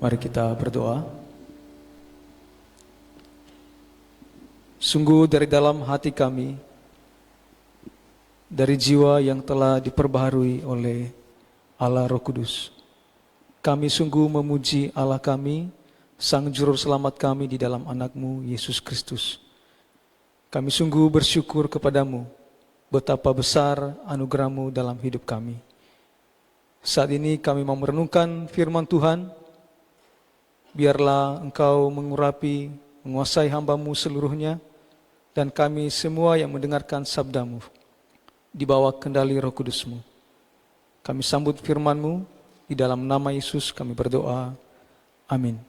Mari kita berdoa. Sungguh dari dalam hati kami, dari jiwa yang telah diperbaharui oleh Allah Roh Kudus, kami sungguh memuji Allah kami, Sang Juru Selamat kami di dalam anak-Mu, Yesus Kristus. Kami sungguh bersyukur kepadamu, betapa besar anugerah-Mu dalam hidup kami. Saat ini kami mau merenungkan firman Tuhan. Biarlah Engkau mengurapi, menguasai hamba-Mu seluruhnya, dan kami semua yang mendengarkan sabda-Mu di bawah kendali Roh Kudus-Mu. Kami sambut firman-Mu, di dalam nama Yesus kami berdoa. Amin.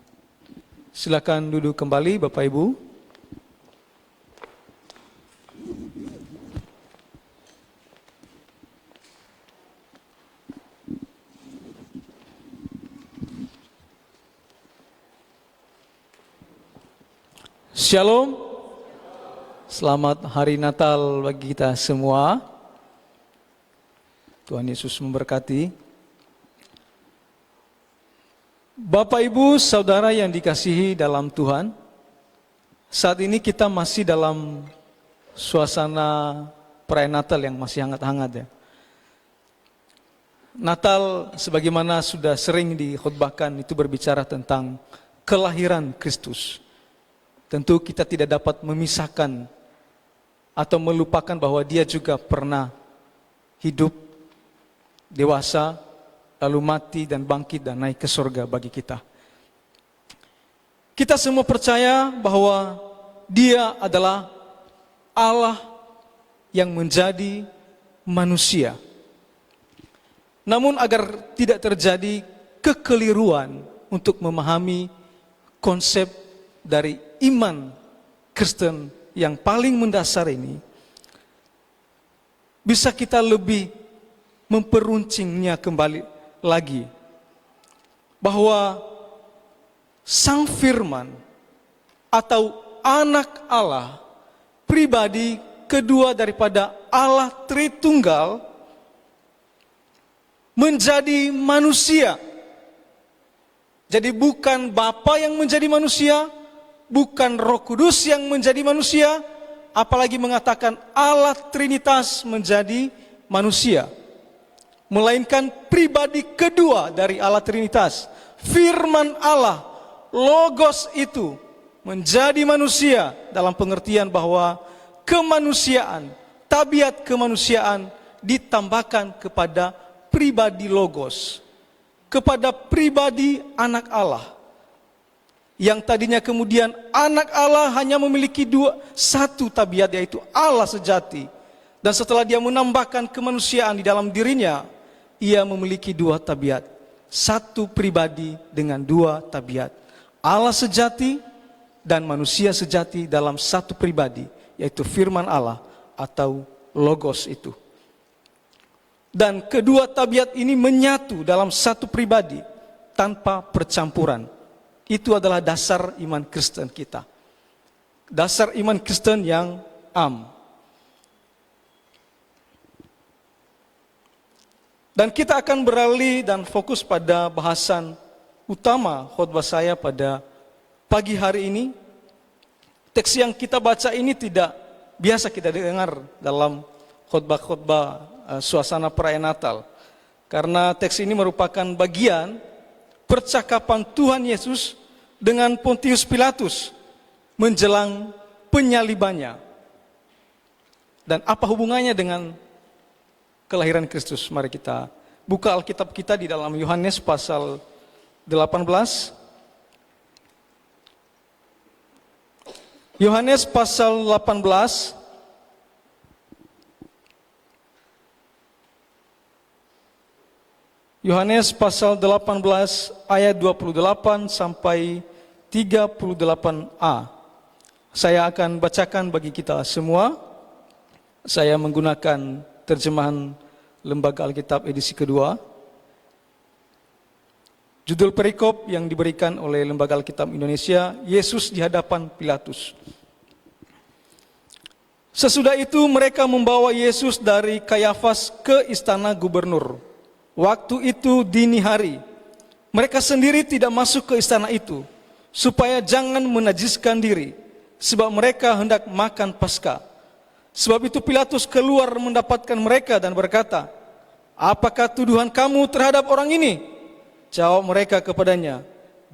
Silakan duduk kembali Bapak Ibu. Shalom. Selamat hari Natal bagi kita semua. Tuhan Yesus memberkati. Bapak Ibu Saudara yang dikasihi dalam Tuhan, saat ini kita masih dalam suasana perayaan Natal yang masih hangat-hangat ya. Natal sebagaimana sudah sering dikhotbahkan itu berbicara tentang kelahiran Kristus. Tentu kita tidak dapat memisahkan atau melupakan bahwa dia juga pernah hidup, dewasa, lalu mati dan bangkit dan naik ke surga bagi kita. Kita semua percaya bahwa dia adalah Allah yang menjadi manusia. Namun agar tidak terjadi kekeliruan untuk memahami konsep dari iman Kristen yang paling mendasar ini, bisa kita lebih memperuncingnya kembali lagi, bahwa Sang Firman atau Anak Allah, pribadi kedua daripada Allah Tritunggal, menjadi manusia. Jadi bukan Bapa yang menjadi manusia, bukan Roh Kudus yang menjadi manusia, apalagi mengatakan Allah Trinitas menjadi manusia. Melainkan pribadi kedua dari Allah Trinitas, Firman Allah, Logos itu menjadi manusia dalam pengertian bahwa kemanusiaan, tabiat kemanusiaan ditambahkan kepada pribadi Logos, kepada pribadi Anak Allah. Yang tadinya kemudian Anak Allah hanya memiliki satu tabiat, yaitu Allah sejati. Dan setelah dia menambahkan kemanusiaan di dalam dirinya, ia memiliki dua tabiat. Satu pribadi dengan dua tabiat. Allah sejati dan manusia sejati dalam satu pribadi, yaitu firman Allah atau Logos itu. Dan kedua tabiat ini menyatu dalam satu pribadi tanpa percampuran. Itu adalah dasar iman Kristen kita. Dasar iman Kristen yang Dan kita akan beralih dan fokus pada bahasan utama khotbah saya pada pagi hari ini. Teks yang kita baca ini tidak biasa kita dengar dalam khotbah-khotbah suasana perayaan Natal. Karena teks ini merupakan bagian percakapan Tuhan Yesus dengan Pontius Pilatus menjelang penyalibannya. Dan apa hubungannya dengan kelahiran Kristus? Mari kita buka Alkitab kita di dalam Yohanes pasal 18. Yohanes pasal 18. Yohanes pasal 18 ayat 28 sampai 38a. Saya akan bacakan bagi kita semua. Saya menggunakan terjemahan Lembaga Alkitab edisi kedua. Judul perikop yang diberikan oleh Lembaga Alkitab Indonesia, Yesus di hadapan Pilatus. Sesudah itu mereka membawa Yesus dari Kayafas ke istana gubernur. Waktu itu dini hari, mereka sendiri tidak masuk ke istana itu, supaya jangan menajiskan diri, sebab mereka hendak makan Paskah. Sebab itu Pilatus keluar mendapatkan mereka dan berkata, "Apakah tuduhan kamu terhadap orang ini?" Jawab mereka kepadanya,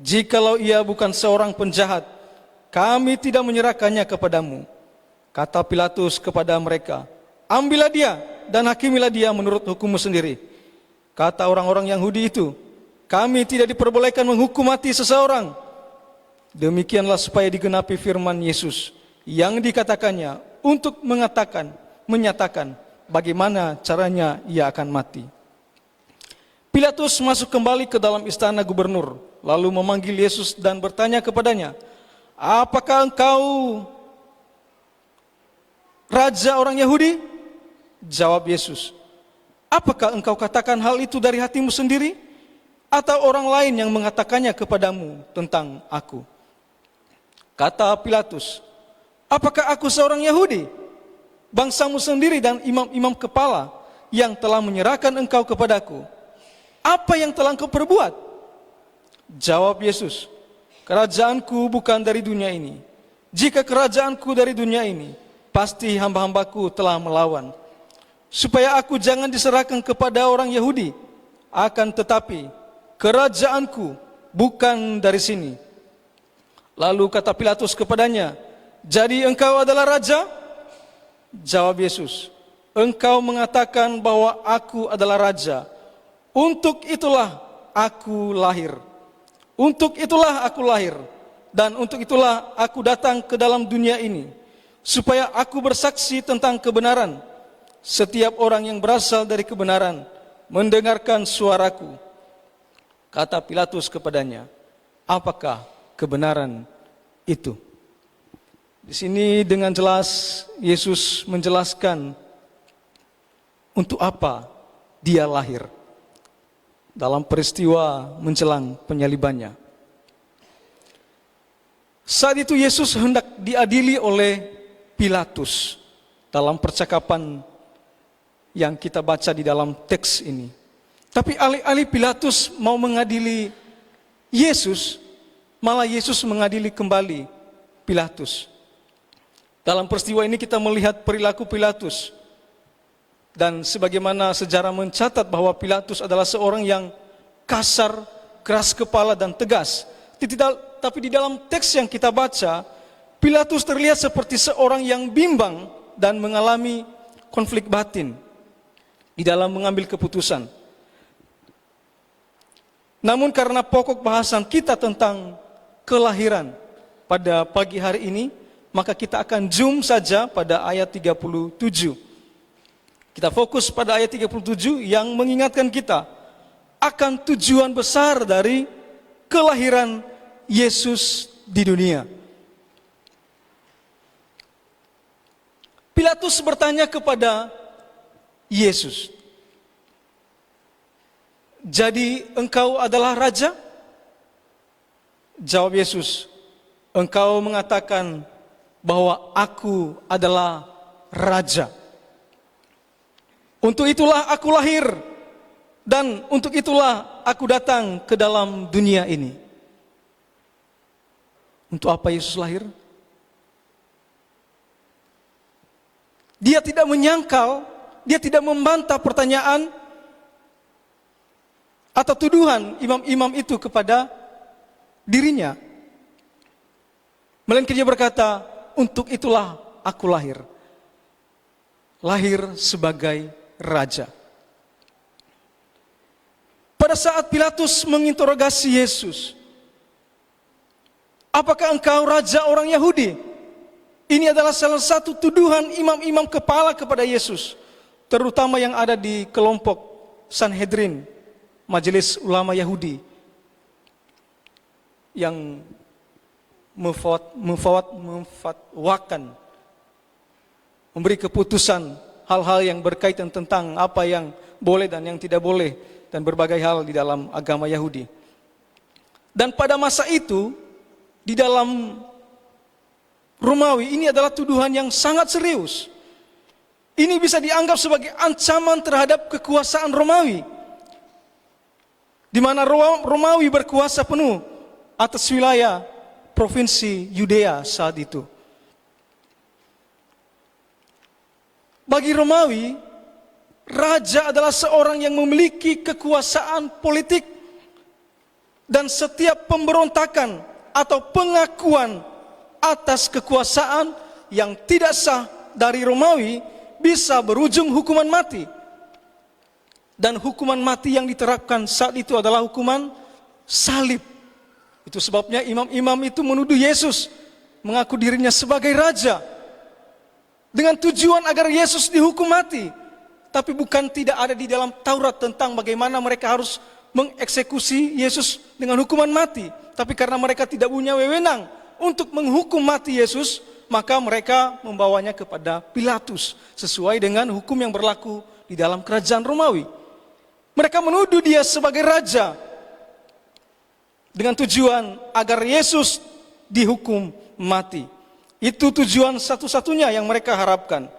"Jikalau ia bukan seorang penjahat, kami tidak menyerahkannya kepadamu." Kata Pilatus kepada mereka, "Ambillah dia dan hakimilah dia menurut hukummu sendiri." Kata orang-orang Yahudi itu, "Kami tidak diperbolehkan menghukum mati seseorang." Demikianlah supaya digenapi firman Yesus yang dikatakannya untuk menyatakan bagaimana caranya ia akan mati. Pilatus masuk kembali ke dalam istana gubernur, lalu memanggil Yesus dan bertanya kepadanya, "Apakah engkau raja orang Yahudi?" Jawab Yesus, "Apakah engkau katakan hal itu dari hatimu sendiri, atau orang lain yang mengatakannya kepadamu tentang aku?" Kata Pilatus, "Apakah aku seorang Yahudi? Bangsamu sendiri dan imam-imam kepala yang telah menyerahkan engkau kepadaku. Apa yang telah engkau perbuat?" Jawab Yesus, "Kerajaanku bukan dari dunia ini. Jika kerajaanku dari dunia ini, pasti hamba-hambaku telah melawan, supaya aku jangan diserahkan kepada orang Yahudi. Akan tetapi, kerajaanku bukan dari sini." Lalu kata Pilatus kepadanya, "Jadi engkau adalah raja?" Jawab Yesus, "Engkau mengatakan bahwa aku adalah raja. Untuk itulah aku lahir. Untuk itulah aku lahir. Dan untuk itulah aku datang ke dalam dunia ini, supaya aku bersaksi tentang kebenaran. Setiap orang yang berasal dari kebenaran mendengarkan suaraku." Kata Pilatus kepadanya, "Apakah kebenaran itu?" Di sini dengan jelas Yesus menjelaskan untuk apa dia lahir dalam peristiwa menjelang penyalibannya. Saat itu Yesus hendak diadili oleh Pilatus dalam percakapan yang kita baca di dalam teks ini. Tapi alih-alih Pilatus mau mengadili Yesus, malah Yesus mengadili kembali Pilatus. Dalam peristiwa ini kita melihat perilaku Pilatus. Dan sebagaimana sejarah mencatat bahwa Pilatus adalah seorang yang kasar, keras kepala dan tegas. Tapi di dalam teks yang kita baca, Pilatus terlihat seperti seorang yang bimbang dan mengalami konflik batin di dalam mengambil keputusan. Namun karena pokok bahasan kita tentang kelahiran pada pagi hari ini, maka kita akan zoom saja pada ayat 37. Kita fokus pada ayat 37 yang mengingatkan kita akan tujuan besar dari kelahiran Yesus di dunia. Pilatus bertanya kepada Yesus, "Jadi engkau adalah raja?" Jawab Yesus, "Engkau mengatakan bahwa aku adalah raja. Untuk itulah aku lahir, dan untuk itulah aku datang ke dalam dunia ini." Untuk apa Yesus lahir? Dia tidak menyangkal, dia tidak membantah pertanyaan atau tuduhan imam-imam itu kepada dirinya. Melainkan dia berkata, "Untuk itulah aku lahir." Lahir sebagai raja. Pada saat Pilatus menginterogasi Yesus, "Apakah engkau raja orang Yahudi?" Ini adalah salah satu tuduhan imam-imam kepala kepada Yesus, terutama yang ada di kelompok Sanhedrin, majelis ulama Yahudi, yang memfatwakan, memberi keputusan hal-hal yang berkaitan tentang apa yang boleh dan yang tidak boleh, dan berbagai hal di dalam agama Yahudi. Dan pada masa itu, di dalam Romawi, ini adalah tuduhan yang sangat serius. Ini bisa dianggap sebagai ancaman terhadap kekuasaan Romawi. di mana Romawi berkuasa penuh atas wilayah provinsi Yudea saat itu. Bagi Romawi, raja adalah seorang yang memiliki kekuasaan politik, dan setiap pemberontakan atau pengakuan atas kekuasaan yang tidak sah dari Romawi bisa berujung hukuman mati. Dan hukuman mati yang diterapkan saat itu adalah hukuman salib. Itu sebabnya imam-imam itu menuduh Yesus mengaku dirinya sebagai raja, dengan tujuan agar Yesus dihukum mati. Tapi bukan tidak ada di dalam Taurat tentang bagaimana mereka harus mengeksekusi Yesus dengan hukuman mati. Tapi karena mereka tidak punya wewenang untuk menghukum mati Yesus, maka mereka membawanya kepada Pilatus sesuai dengan hukum yang berlaku di dalam kerajaan Romawi. Mereka menuduh dia sebagai raja dengan tujuan agar Yesus dihukum mati. Itu tujuan satu-satunya yang mereka harapkan.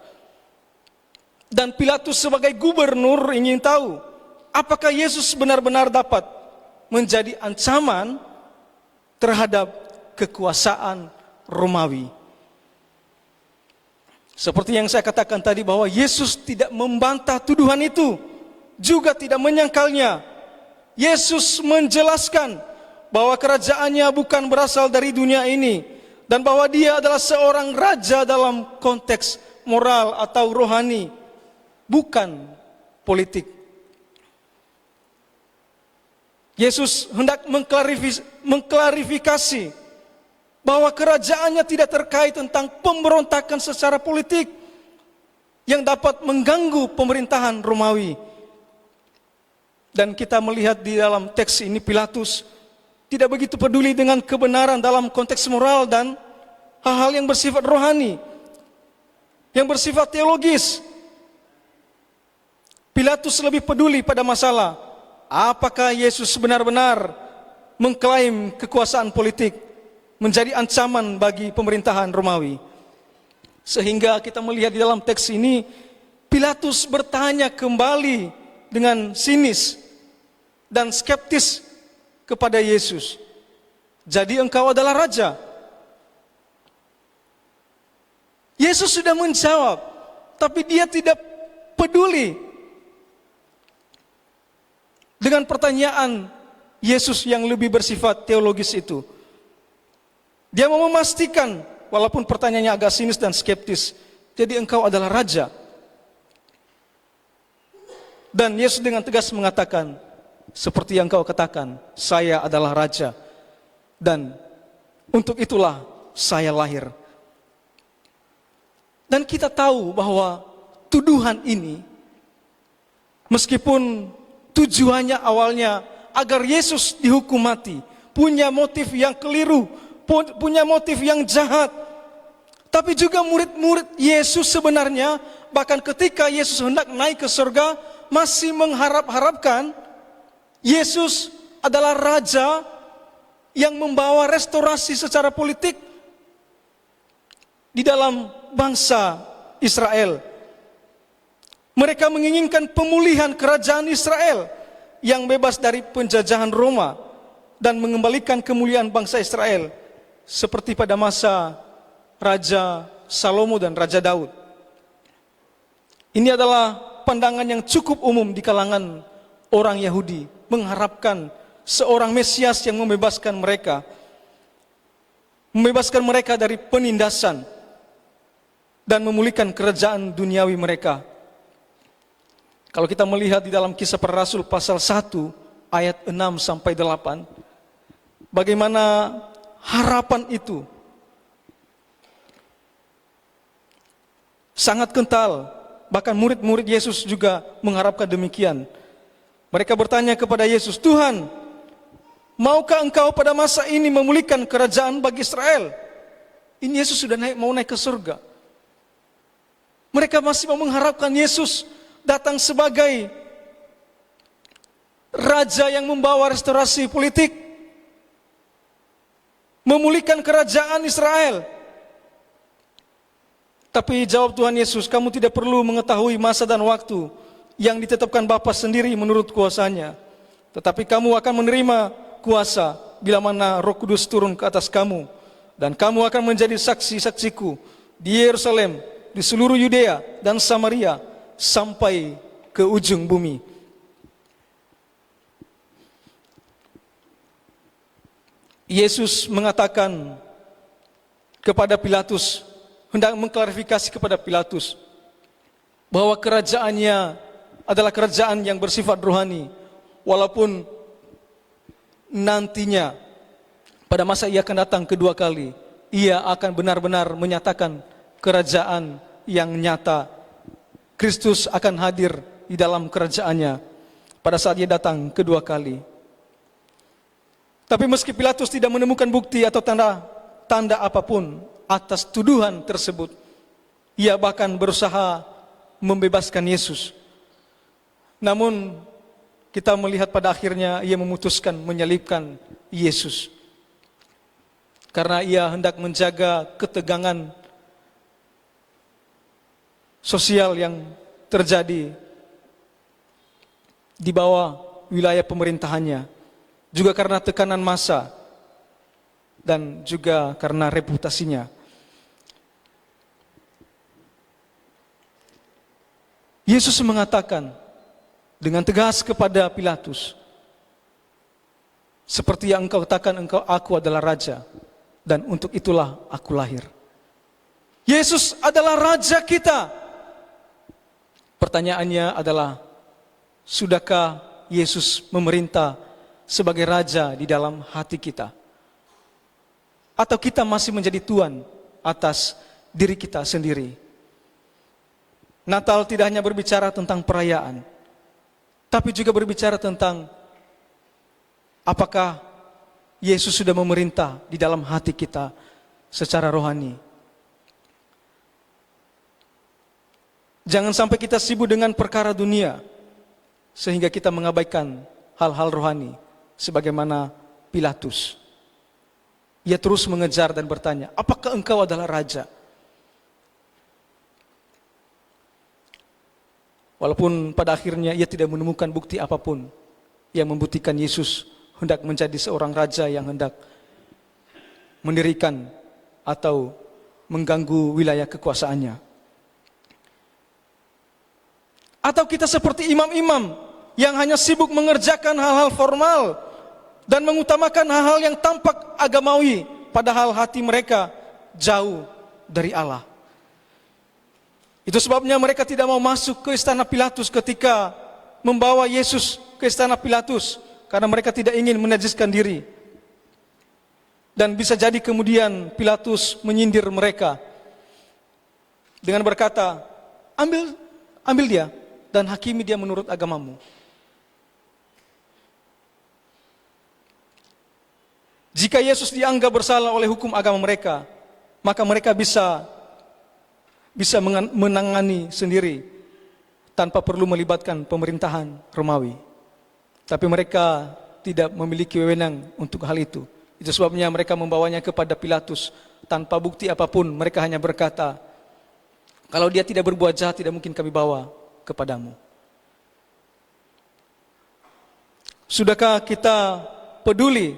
Dan Pilatus sebagai gubernur ingin tahu apakah Yesus benar-benar dapat menjadi ancaman terhadap kekuasaan Romawi. Seperti yang saya katakan tadi, bahwa Yesus tidak membantah tuduhan itu, juga tidak menyangkalnya. Yesus menjelaskan bahwa kerajaannya bukan berasal dari dunia ini, dan bahwa dia adalah seorang raja dalam konteks moral atau rohani, bukan politik. Yesus hendak mengklarifikasi bahwa kerajaannya tidak terkait tentang pemberontakan secara politik yang dapat mengganggu pemerintahan Romawi. Dan kita melihat di dalam teks ini, Pilatus tidak begitu peduli dengan kebenaran dalam konteks moral dan hal-hal yang bersifat rohani, yang bersifat teologis. Pilatus lebih peduli pada masalah apakah Yesus benar-benar mengklaim kekuasaan politik menjadi ancaman bagi pemerintahan Romawi. Sehingga kita melihat di dalam teks ini, Pilatus bertanya kembali dengan sinis dan skeptis kepada Yesus. Jadi engkau adalah raja? Yesus sudah menjawab, tapi dia tidak peduli dengan pertanyaan Yesus yang lebih bersifat teologis itu. Dia mau memastikan, walaupun pertanyaannya agak sinis dan skeptis, jadi engkau adalah raja? Dan Yesus dengan tegas mengatakan, seperti yang kau katakan, saya adalah raja, dan untuk itulah saya lahir. Dan kita tahu bahwa tuduhan ini, meskipun tujuannya awalnya agar Yesus dihukum mati, punya motif yang keliru, punya motif yang jahat. Tapi juga murid-murid Yesus sebenarnya, bahkan ketika Yesus hendak naik ke surga, masih mengharap-harapkan Yesus adalah raja yang membawa restorasi secara politik di dalam bangsa Israel. Mereka menginginkan pemulihan kerajaan Israel yang bebas dari penjajahan Roma dan mengembalikan kemuliaan bangsa Israel seperti pada masa Raja Salomo dan Raja Daud. Ini adalah pandangan yang cukup umum di kalangan orang Yahudi, mengharapkan seorang Mesias yang membebaskan mereka dari penindasan dan memulihkan kerajaan duniawi mereka. Kalau kita melihat di dalam Kisah Para Rasul pasal 1 ayat 6 sampai 8, bagaimana harapan itu sangat kental. Bahkan murid-murid Yesus juga mengharapkan demikian. Mereka bertanya kepada Yesus, Tuhan, maukah engkau pada masa ini memulihkan kerajaan bagi Israel? Ini Yesus sudah mau naik ke surga. Mereka masih mau mengharapkan Yesus datang sebagai raja yang membawa restorasi politik, memulihkan kerajaan Israel. Tapi jawab Tuhan Yesus, kamu tidak perlu mengetahui masa dan waktu yang ditetapkan Bapa sendiri menurut kuasanya. tetapi kamu akan menerima kuasa bila mana Roh Kudus turun ke atas kamu, dan kamu akan menjadi saksi-saksiku di Yerusalem, di seluruh Yudea dan Samaria, sampai ke ujung bumi. Yesus mengatakan kepada Pilatus, hendak mengklarifikasi kepada Pilatus bahwa kerajaannya adalah kerajaan yang bersifat rohani, walaupun nantinya pada masa ia akan datang kedua kali, ia akan benar-benar menyatakan kerajaan yang nyata. Kristus akan hadir di dalam kerajaannya pada saat ia datang kedua kali. Tapi meski Pilatus tidak menemukan bukti atau tanda apapun atas tuduhan tersebut, ia bahkan berusaha membebaskan Yesus. Namun kita melihat pada akhirnya ia memutuskan menyalibkan Yesus, karena ia hendak menjaga ketegangan sosial yang terjadi di bawah wilayah pemerintahannya, juga karena tekanan massa dan juga karena reputasinya. Yesus mengatakan dengan tegas kepada Pilatus, seperti yang engkau katakan, aku adalah raja, dan untuk itulah aku lahir. Yesus adalah raja kita. Pertanyaannya adalah, sudahkah Yesus memerintah sebagai raja di dalam hati kita? Atau kita masih menjadi tuan atas diri kita sendiri? Natal tidak hanya berbicara tentang perayaan, tapi juga berbicara tentang apakah Yesus sudah memerintah di dalam hati kita secara rohani. Jangan sampai kita sibuk dengan perkara dunia sehingga kita mengabaikan hal-hal rohani, sebagaimana Pilatus. Ia terus mengejar dan bertanya, apakah engkau adalah raja? Walaupun pada akhirnya ia tidak menemukan bukti apapun yang membuktikan Yesus hendak menjadi seorang raja yang hendak mendirikan atau mengganggu wilayah kekuasaannya. Atau kita seperti imam-imam yang hanya sibuk mengerjakan hal-hal formal dan mengutamakan hal-hal yang tampak agamawi, padahal hati mereka jauh dari Allah. Itu sebabnya mereka tidak mau masuk ke istana Pilatus ketika membawa Yesus ke istana Pilatus, karena mereka tidak ingin menajiskan diri. Dan bisa jadi kemudian Pilatus menyindir mereka dengan berkata, ambil dia dan hakimi dia menurut agamamu. Jika Yesus dianggap bersalah oleh hukum agama mereka, maka mereka bisa menangani sendiri tanpa perlu melibatkan pemerintahan Romawi. Tapi mereka tidak memiliki wewenang untuk hal itu. Itu sebabnya mereka membawanya kepada Pilatus tanpa bukti apapun. Mereka hanya berkata, kalau dia tidak berbuat jahat, tidak mungkin kami bawa kepadamu. Sudahkah kita peduli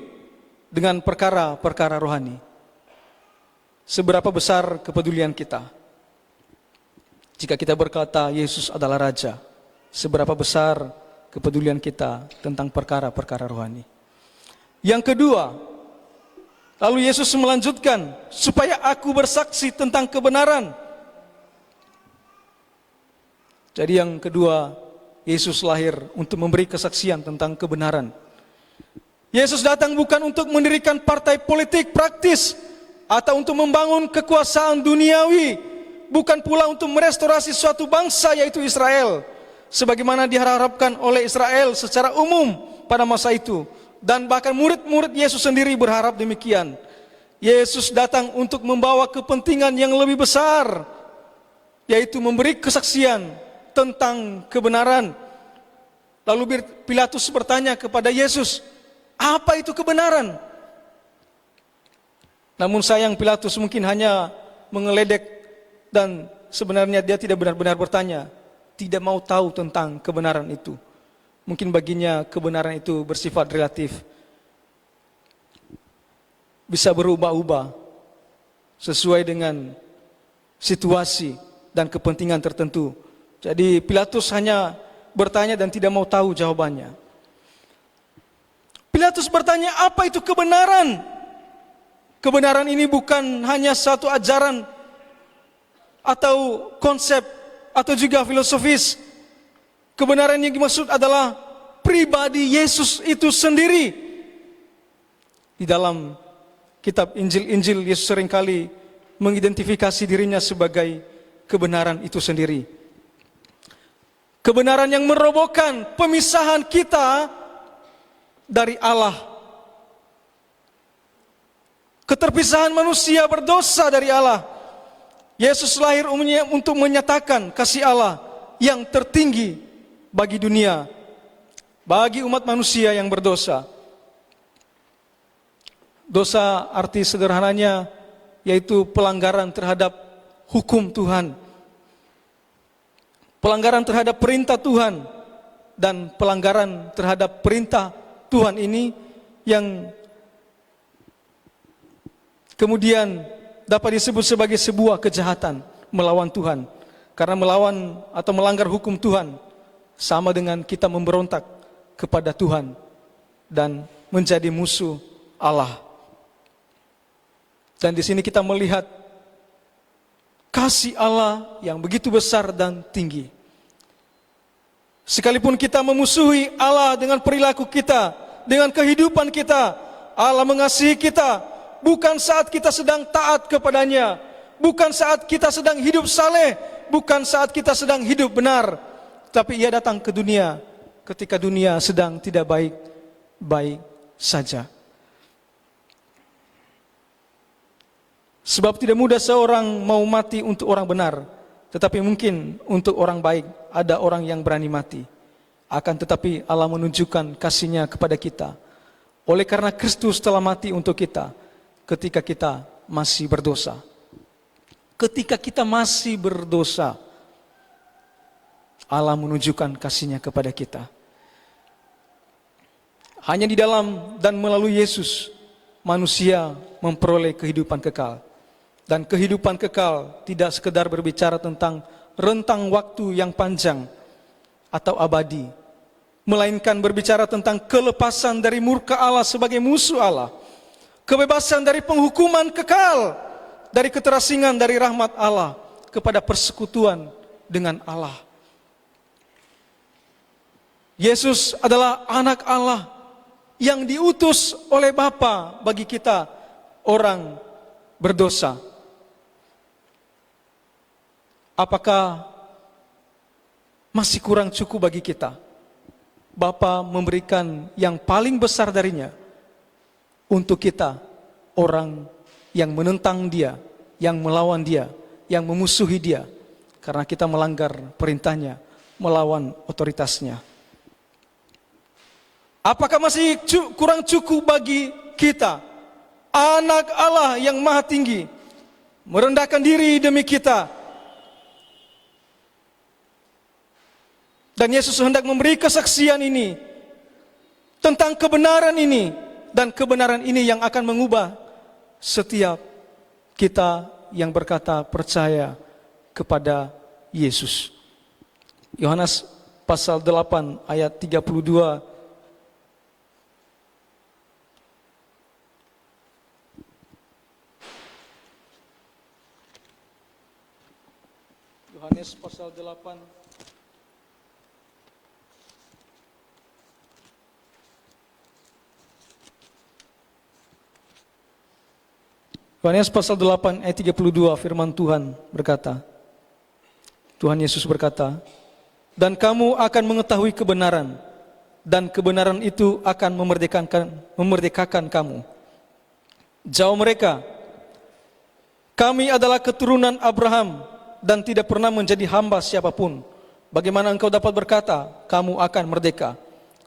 dengan perkara-perkara rohani? Seberapa besar kepedulian kita? Jika kita berkata Yesus adalah Raja, seberapa besar kepedulian kita tentang perkara-perkara rohani? Yang kedua, lalu Yesus melanjutkan, supaya aku bersaksi tentang kebenaran. Jadi yang kedua, Yesus lahir untuk memberi kesaksian tentang kebenaran. Yesus datang bukan untuk mendirikan partai politik praktis atau untuk membangun kekuasaan duniawi, bukan pula untuk merestorasi suatu bangsa yaitu Israel, sebagaimana diharapkan oleh Israel secara umum pada masa itu, dan bahkan murid-murid Yesus sendiri berharap demikian. Yesus datang untuk membawa kepentingan yang lebih besar, yaitu memberi kesaksian tentang kebenaran. Lalu Pilatus bertanya kepada Yesus, apa itu kebenaran? Namun sayang, Pilatus mungkin hanya mengeledek dan sebenarnya dia tidak benar-benar bertanya, tidak mau tahu tentang kebenaran itu. Mungkin baginya kebenaran itu bersifat relatif, bisa berubah-ubah sesuai dengan situasi dan kepentingan tertentu. Jadi Pilatus hanya bertanya dan tidak mau tahu jawabannya. Pilatus bertanya, apa itu kebenaran? Kebenaran ini bukan hanya satu ajaran atau konsep atau juga filosofis. Kebenaran yang dimaksud adalah pribadi Yesus itu sendiri. Di dalam kitab Injil-Injil, Yesus seringkali mengidentifikasi dirinya sebagai kebenaran itu sendiri. Kebenaran yang merobohkan pemisahan kita dari Allah. Keterpisahan manusia berdosa dari Allah. Yesus lahir untuk menyatakan kasih Allah yang tertinggi bagi dunia, bagi umat manusia yang berdosa. Dosa arti sederhananya yaitu pelanggaran terhadap hukum Tuhan, pelanggaran terhadap perintah Tuhan, dan pelanggaran terhadap perintah Tuhan ini yang kemudian dapat disebut sebagai sebuah kejahatan melawan Tuhan. Karena melawan atau melanggar hukum Tuhan sama dengan kita memberontak kepada Tuhan dan menjadi musuh Allah. Dan di sini kita melihat kasih Allah yang begitu besar dan tinggi. Sekalipun kita memusuhi Allah dengan perilaku kita, dengan kehidupan kita, Allah mengasihi kita, bukan saat kita sedang taat kepadanya, bukan saat kita sedang hidup saleh, bukan saat kita sedang hidup benar, tapi Ia datang ke dunia ketika dunia sedang tidak baik-baik saja. Sebab tidak mudah seorang mau mati untuk orang benar, tetapi mungkin untuk orang baik ada orang yang berani mati. Akan tetapi Allah menunjukkan kasih-Nya kepada kita, oleh karena Kristus telah mati untuk kita ketika kita masih berdosa. Ketika kita masih berdosa, Allah menunjukkan kasih-Nya kepada kita. Hanya di dalam dan melalui Yesus, manusia memperoleh kehidupan kekal. Dan kehidupan kekal tidak sekedar berbicara tentang rentang waktu yang panjang atau abadi, melainkan berbicara tentang kelepasan dari murka Allah sebagai musuh Allah, kebebasan dari penghukuman kekal, dari keterasingan dari rahmat Allah kepada persekutuan dengan Allah. Yesus adalah anak Allah yang diutus oleh Bapa bagi kita orang berdosa. Apakah masih kurang cukup bagi kita? Bapa memberikan yang paling besar darinya untuk kita, orang yang menentang Dia, yang melawan Dia, yang memusuhi Dia, karena kita melanggar perintahnya, melawan otoritasnya. Apakah masih kurang cukup bagi kita, anak Allah yang maha tinggi, merendahkan diri demi kita? Dan Yesus hendak memberi kesaksian ini tentang kebenaran ini, dan kebenaran ini yang akan mengubah setiap kita yang berkata percaya kepada Yesus. Yohanes pasal 8 ayat 32. Yohanes pasal 8 Yohanes pasal 8 ayat 32, firman Tuhan berkata, Tuhan Yesus berkata, dan kamu akan mengetahui kebenaran, dan kebenaran itu akan memerdekakan kamu. Jawab mereka, kami adalah keturunan Abraham dan tidak pernah menjadi hamba siapapun. Bagaimana engkau dapat berkata, kamu akan merdeka?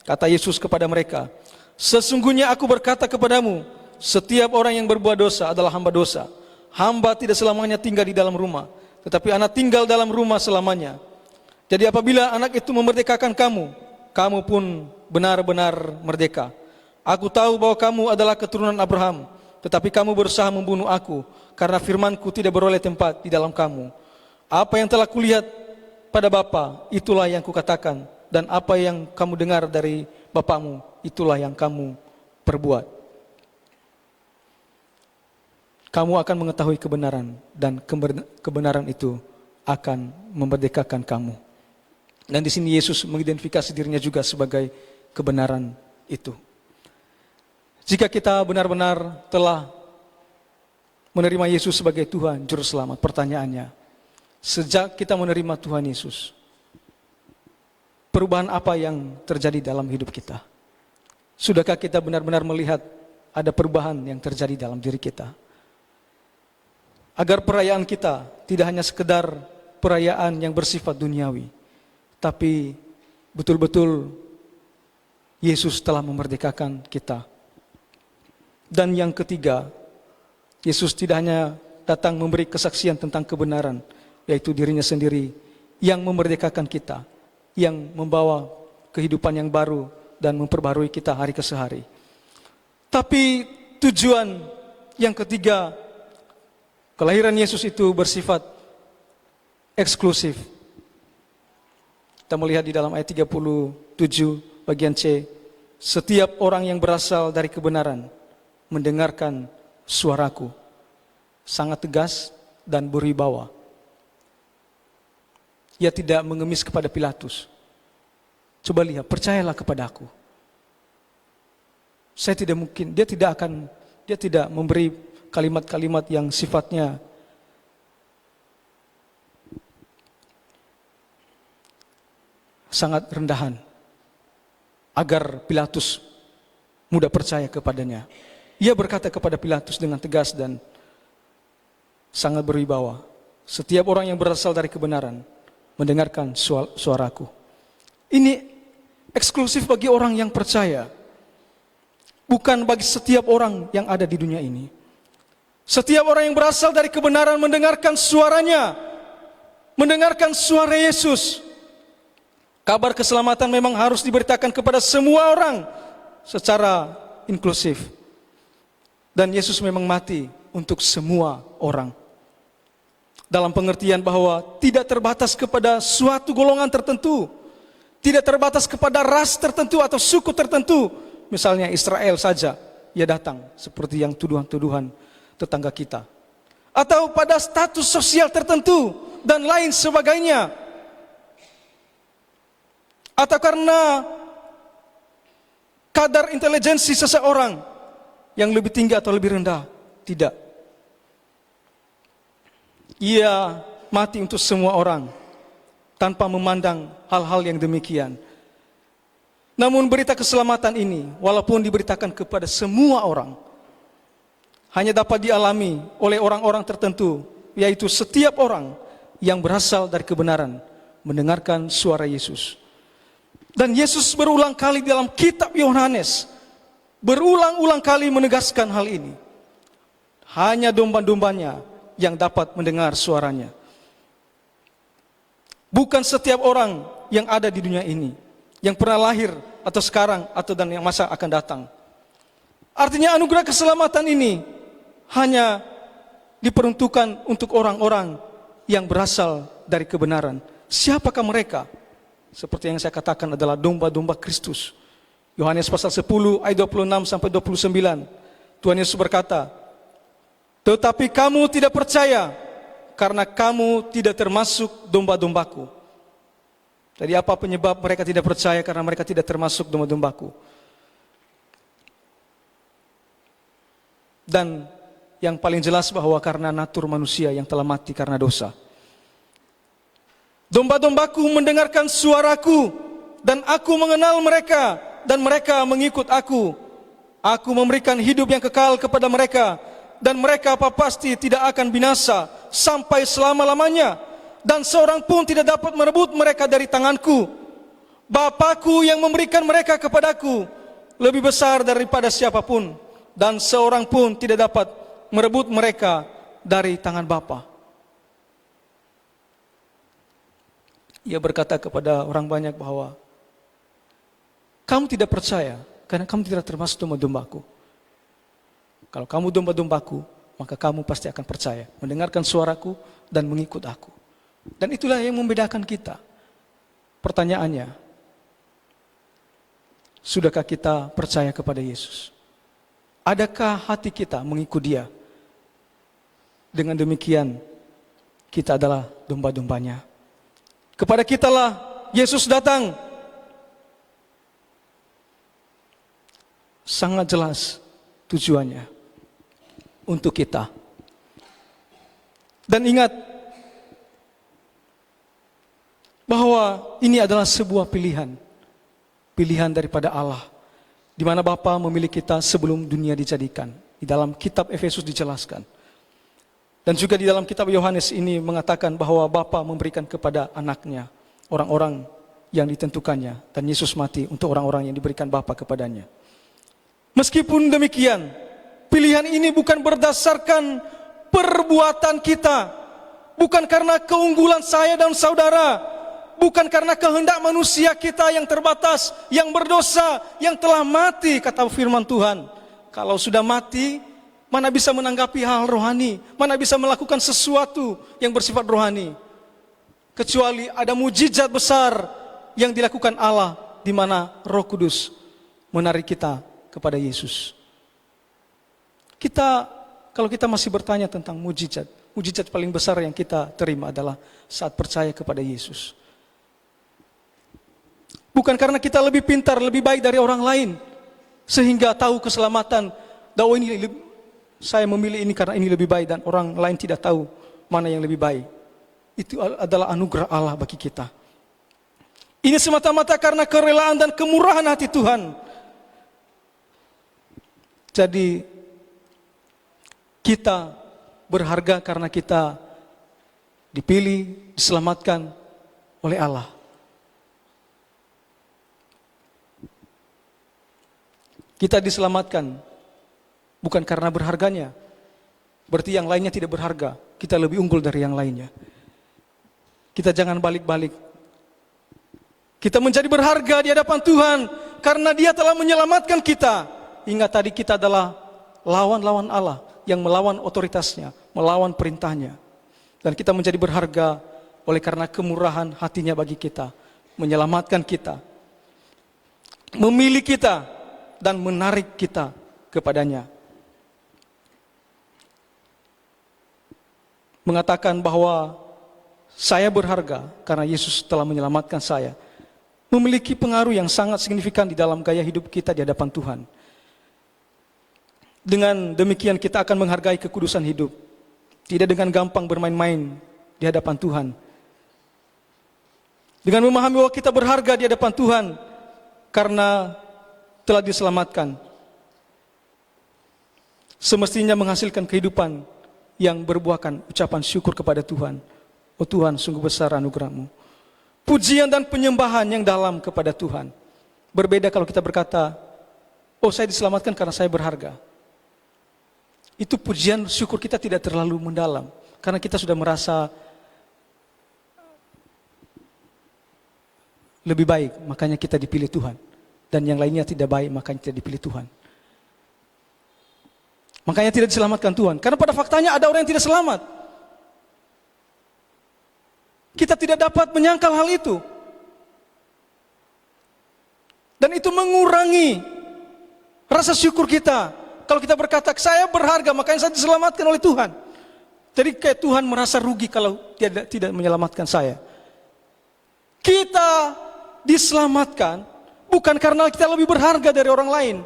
Kata Yesus kepada mereka, sesungguhnya aku berkata kepadamu, setiap orang yang berbuat dosa adalah hamba dosa. Hamba tidak selamanya tinggal di dalam rumah, tetapi anak tinggal dalam rumah selamanya. Jadi apabila anak itu memerdekakan kamu, kamu pun benar-benar merdeka. Aku tahu bahwa kamu adalah keturunan Abraham, tetapi kamu berusaha membunuh aku, karena firmanku tidak beroleh tempat di dalam kamu. Apa yang telah kulihat pada Bapa, itulah yang kukatakan, dan apa yang kamu dengar dari Bapamu, itulah yang kamu perbuat. Kamu akan mengetahui kebenaran, dan kebenaran itu akan memerdekakan kamu. Dan di sini Yesus mengidentifikasi dirinya juga sebagai kebenaran itu. Jika kita benar-benar telah menerima Yesus sebagai Tuhan, Juru Selamat, pertanyaannya, sejak kita menerima Tuhan Yesus, perubahan apa yang terjadi dalam hidup kita? Sudahkah kita benar-benar melihat ada perubahan yang terjadi dalam diri kita? Agar perayaan kita tidak hanya sekedar perayaan yang bersifat duniawi, tapi betul-betul Yesus telah memerdekakan kita. Dan yang ketiga, Yesus tidak hanya datang memberi kesaksian tentang kebenaran, yaitu dirinya sendiri yang memerdekakan kita, yang membawa kehidupan yang baru dan memperbarui kita hari ke hari. Tapi tujuan yang ketiga, kelahiran Yesus itu bersifat eksklusif. Kita melihat di dalam ayat 37 bagian C, setiap orang yang berasal dari kebenaran mendengarkan suaraku. Sangat tegas dan berwibawa. Ia tidak mengemis kepada Pilatus. Coba lihat, percayalah kepadaku. Saya tidak mungkin, dia tidak memberi kalimat-kalimat yang sifatnya sangat rendahan agar Pilatus mudah percaya kepadanya. Ia berkata kepada Pilatus dengan tegas dan sangat berwibawa, setiap orang yang berasal dari kebenaran mendengarkan suaraku. Ini eksklusif bagi orang yang percaya, bukan bagi setiap orang yang ada di dunia ini. Setiap orang yang berasal dari kebenaran mendengarkan suaranya, mendengarkan suara Yesus. Kabar keselamatan memang harus diberitakan kepada semua orang secara inklusif. Dan Yesus memang mati untuk semua orang. Dalam pengertian bahwa tidak terbatas kepada suatu golongan tertentu, tidak terbatas kepada ras tertentu atau suku tertentu. Misalnya Israel saja, ia datang seperti yang tuduhan-tuduhan tetangga kita. Atau pada status sosial tertentu dan lain sebagainya. Atau karena kadar intelijensi seseorang yang lebih tinggi atau lebih rendah. Tidak. Ia mati untuk semua orang tanpa memandang hal-hal yang demikian. Namun berita keselamatan ini, walaupun diberitakan kepada semua orang, hanya dapat dialami oleh orang-orang tertentu, yaitu setiap orang yang berasal dari kebenaran mendengarkan suara Yesus. Dan Yesus berulang kali dalam kitab Yohanes, berulang-ulang kali menegaskan hal ini. Hanya domba-dombanya yang dapat mendengar suaranya. Bukan setiap orang yang ada di dunia ini, yang pernah lahir atau sekarang atau dan yang masa akan datang. Artinya anugerah keselamatan ini hanya diperuntukkan untuk orang-orang yang berasal dari kebenaran. Siapakah mereka? Seperti yang saya katakan adalah domba-domba Kristus. Yohanes pasal 10 ayat 26 sampai 29. Tuhan Yesus berkata, tetapi kamu tidak percaya karena kamu tidak termasuk domba-dombaku. Jadi apa penyebab mereka tidak percaya? Karena mereka tidak termasuk domba-dombaku. Dan yang paling jelas bahwa karena natur manusia yang telah mati karena dosa. Domba-dombaku mendengarkan suaraku dan aku mengenal mereka dan mereka mengikut aku. Aku memberikan hidup yang kekal kepada mereka dan mereka pasti tidak akan binasa sampai selama-lamanya dan seorang pun tidak dapat merebut mereka dari tanganku. Bapakku yang memberikan mereka kepadaku lebih besar daripada siapapun dan seorang pun tidak dapat merebut mereka dari tangan Bapa. Ia berkata kepada orang banyak bahwa Kamu tidak percaya karena kamu tidak termasuk domba-dombaku. Kalau kamu domba-dombaku, maka kamu pasti akan percaya, mendengarkan suaraku dan mengikut aku. Dan itulah yang membedakan kita. Pertanyaannya, sudahkah kita percaya kepada Yesus? Adakah hati kita mengikut Dia? Dengan demikian, kita adalah domba-dombanya. Kepada kitalah Yesus datang. Sangat jelas tujuannya untuk kita. Dan ingat bahwa ini adalah sebuah pilihan. Pilihan daripada Allah. Di mana Bapa memilih kita sebelum dunia dijadikan. Di dalam kitab Efesus dijelaskan. Dan juga di dalam kitab Yohanes ini mengatakan bahwa Bapa memberikan kepada anaknya orang-orang yang ditentukannya. Dan Yesus mati untuk orang-orang yang diberikan Bapa kepadanya. Meskipun demikian, pilihan ini bukan berdasarkan perbuatan kita. Bukan karena keunggulan saya dan saudara. Bukan karena kehendak manusia kita yang terbatas, yang berdosa, yang telah mati, kata firman Tuhan. Kalau sudah mati, mana bisa menanggapi hal rohani? Mana bisa melakukan sesuatu yang bersifat rohani? Kecuali ada mujizat besar yang dilakukan Allah, di mana Roh Kudus menarik kita kepada Yesus. Kalau kita masih bertanya tentang mujizat, mujizat paling besar yang kita terima adalah saat percaya kepada Yesus. Bukan karena kita lebih pintar, lebih baik dari orang lain, sehingga tahu keselamatan. Oh ini saya memilih ini karena ini lebih baik dan orang lain tidak tahu mana yang lebih baik. Itu adalah anugerah Allah bagi kita. Ini semata-mata karena kerelaan dan kemurahan hati Tuhan. Jadi kita berharga karena kita dipilih, diselamatkan oleh Allah. Kita diselamatkan bukan karena berharganya. Berarti yang lainnya tidak berharga. Kita lebih unggul dari yang lainnya. Kita jangan balik-balik. Kita menjadi berharga di hadapan Tuhan karena Dia telah menyelamatkan kita. Ingat tadi kita adalah lawan-lawan Allah yang melawan otoritasnya, melawan perintahnya. Dan kita menjadi berharga oleh karena kemurahan hatinya bagi kita. Menyelamatkan kita. Memilih kita dan menarik kita kepadanya. Mengatakan bahwa saya berharga karena Yesus telah menyelamatkan saya. Memiliki pengaruh yang sangat signifikan di dalam gaya hidup kita di hadapan Tuhan. Dengan demikian kita akan menghargai kekudusan hidup. Tidak dengan gampang bermain-main di hadapan Tuhan. Dengan memahami bahwa kita berharga di hadapan Tuhan karena telah diselamatkan. Semestinya menghasilkan kehidupan yang berbuahkan ucapan syukur kepada Tuhan. Oh Tuhan, sungguh besar anugerah-Mu. Pujian dan penyembahan yang dalam kepada Tuhan. Berbeda kalau kita berkata, oh saya diselamatkan karena saya berharga. Itu pujian syukur kita tidak terlalu mendalam. Karena kita sudah merasa lebih baik, makanya kita dipilih Tuhan. Dan yang lainnya tidak baik, makanya tidak dipilih Tuhan. Makanya tidak diselamatkan Tuhan. Karena pada faktanya ada orang yang tidak selamat. Kita tidak dapat menyangkal hal itu. Dan itu mengurangi rasa syukur kita. Kalau kita berkata, saya berharga, makanya saya diselamatkan oleh Tuhan. Jadi kayak Tuhan merasa rugi kalau tidak menyelamatkan saya. Kita diselamatkan bukan karena kita lebih berharga dari orang lain.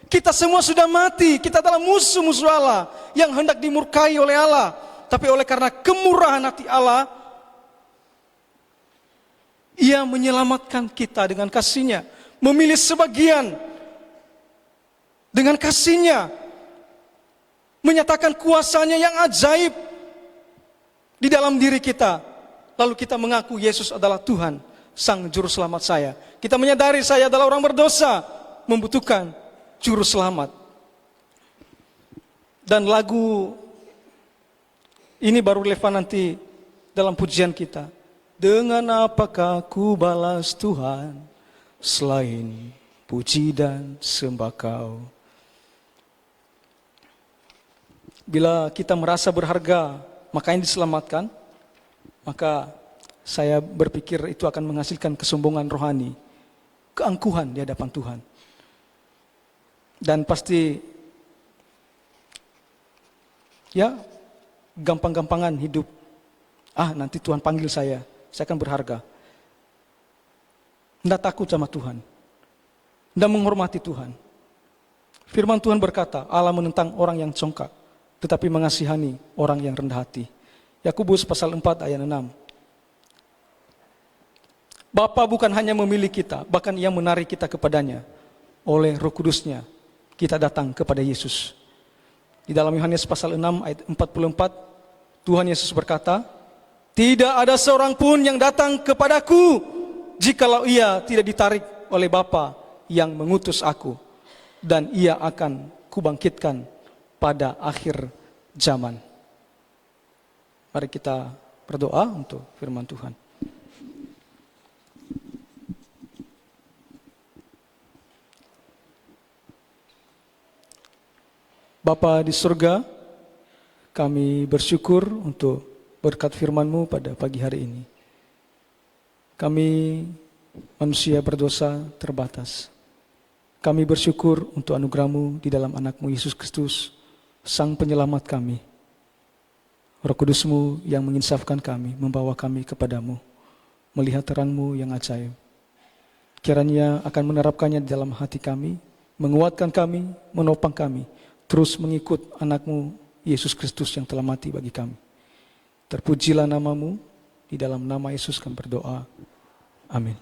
Kita semua sudah mati, kita adalah musuh-musuh Allah yang hendak dimurkai oleh Allah. Tapi oleh karena kemurahan hati Allah, Ia menyelamatkan kita dengan kasih-Nya. Memilih sebagian dengan kasih-Nya, menyatakan kuasa-Nya yang ajaib di dalam diri kita. Lalu kita mengaku Yesus adalah Tuhan, Sang Juru Selamat saya. Kita menyadari saya adalah orang berdosa, membutuhkan Juru Selamat. Dan lagu ini baru relevan nanti dalam pujian kita. Dengan apakah ku balas Tuhan selain puji dan sembah Kau. Bila kita merasa berharga, makanya diselamatkan, maka saya berpikir itu akan menghasilkan kesombongan rohani, keangkuhan di hadapan Tuhan. Dan pasti ya gampang-gampangan hidup. Nanti Tuhan panggil saya akan berharga. Tidak takut sama Tuhan, tidak menghormati Tuhan. Firman Tuhan berkata, Allah menentang orang yang congkak, tetapi mengasihani orang yang rendah hati. Yakobus pasal 4 ayat 6. Bapa bukan hanya memilih kita, bahkan Ia menarik kita kepadanya. Oleh Roh Kudus-Nya, kita datang kepada Yesus. Di dalam Yohanes pasal 6 ayat 44, Tuhan Yesus berkata, tidak ada seorang pun yang datang kepadaku, jikalau ia tidak ditarik oleh Bapa yang mengutus aku, dan Ia akan kubangkitkan pada akhir zaman. Mari kita berdoa untuk firman Tuhan. Bapa di surga, kami bersyukur untuk berkat firman-Mu pada pagi hari ini. Kami manusia berdosa terbatas. Kami bersyukur untuk anugerah-Mu di dalam anak-Mu Yesus Kristus, Sang Penyelamat kami. Roh Kudus-Mu yang menginsafkan kami, membawa kami kepadamu, melihat terang-Mu yang ajaib. Kiranya akan menerapkannya di dalam hati kami, menguatkan kami, menopang kami, terus mengikut anak-Mu Yesus Kristus yang telah mati bagi kami. Terpujilah nama-Mu, di dalam nama Yesus kami berdoa. Amin.